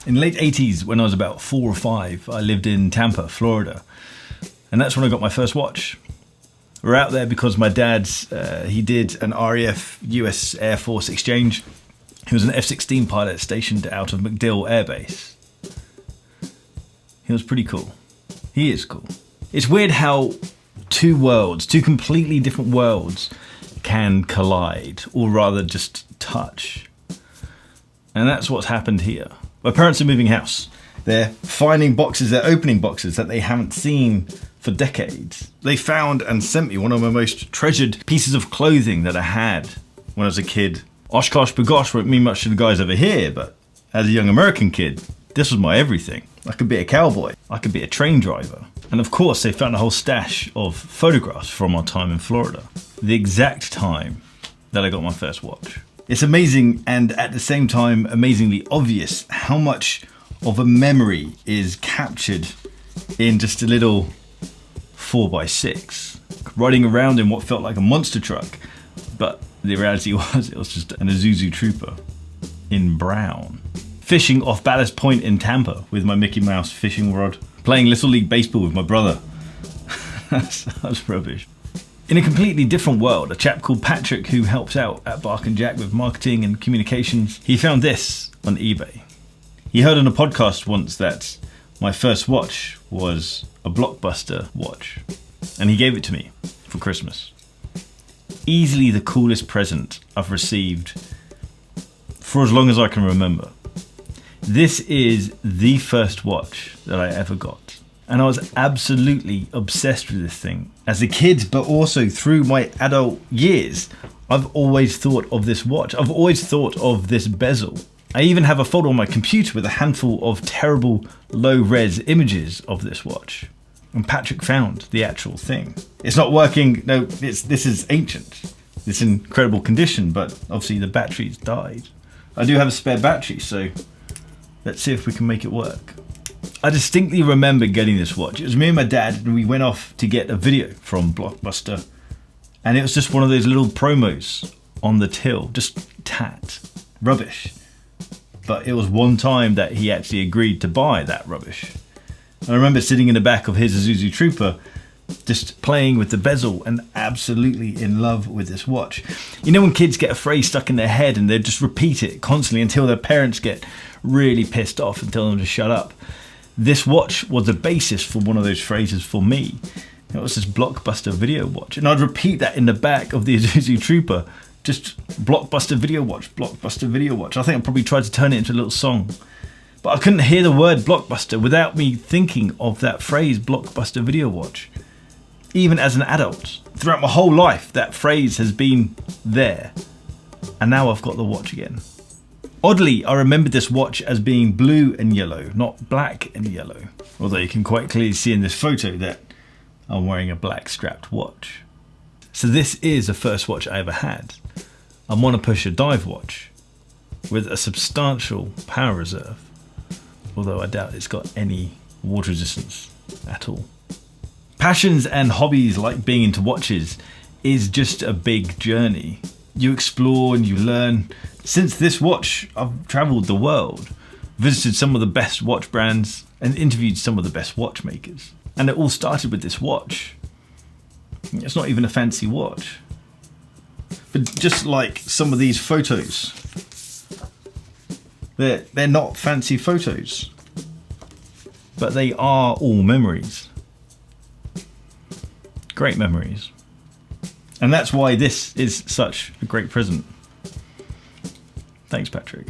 In the late 80s, when I was about 4 or 5, I lived in Tampa, Florida. And that's when I got my first watch. We're out there because my dad's, he did an RAF US Air Force exchange. He was an F-16 pilot stationed out of MacDill Air Base. He was pretty cool. He is cool. It's weird how two completely different worlds can collide, or rather just touch. And that's what's happened here. My parents are moving house. They're finding boxes, they're opening boxes that they haven't seen for decades. They found and sent me one of my most treasured pieces of clothing that I had when I was a kid. Oshkosh Bagosh won't mean much to the guys over here, but as a young American kid, this was my everything. I could be a cowboy, I could be a train driver. And of course, they found a whole stash of photographs from our time in Florida. The exact time that I got my first watch. It's amazing, and at the same time, amazingly obvious how much of a memory is captured in just a little 4x6. Riding around in what felt like a monster truck, but the reality was it was just an Isuzu Trooper in brown. Fishing off Ballast Point in Tampa with my Mickey Mouse fishing rod. Playing Little League Baseball with my brother. That's rubbish. In a completely different world, a chap called Patrick, who helps out at Bark and Jack with marketing and communications, he found this on eBay. He heard on a podcast once that my first watch was a Blockbuster watch, and he gave it to me for Christmas. Easily the coolest present I've received for as long as I can remember. This is the first watch that I ever got. And I was absolutely obsessed with this thing. As a kid, but also through my adult years, I've always thought of this watch. I've always thought of this bezel. I even have a folder on my computer with a handful of terrible low-res images of this watch. And Patrick found the actual thing. It's not working. No, this is ancient. It's in incredible condition, but obviously the battery's died. I do have a spare battery, so let's see if we can make it work. I distinctly remember getting this watch. It was me and my dad, and we went off to get a video from Blockbuster. And it was just one of those little promos on the till, just tat, rubbish. But it was one time that he actually agreed to buy that rubbish. I remember sitting in the back of his Isuzu Trooper, just playing with the bezel and absolutely in love with this watch. You know when kids get a phrase stuck in their head and they just repeat it constantly until their parents get really pissed off and tell them to shut up? This watch was the basis for one of those phrases for me. It was this Blockbuster video watch. And I'd repeat that in the back of the Isuzu Trooper. Just Blockbuster video watch, Blockbuster video watch. I think I probably tried to turn it into a little song. But I couldn't hear the word Blockbuster without me thinking of that phrase, Blockbuster video watch. Even as an adult, throughout my whole life, that phrase has been there. And now I've got the watch again. Oddly, I remembered this watch as being blue and yellow, not black and yellow. Although you can quite clearly see in this photo that I'm wearing a black strapped watch. So this is the first watch I ever had. I'm on a Pusher dive watch with a substantial power reserve. Although I doubt it's got any water resistance at all. Passions and hobbies like being into watches is just a big journey. You explore and you learn. Since this watch, I've travelled the world, visited some of the best watch brands and interviewed some of the best watchmakers. And it all started with this watch. It's not even a fancy watch. But just like some of these photos, they're not fancy photos, but they are all memories. Great memories. And that's why this is such a great present. Thanks, Patrick.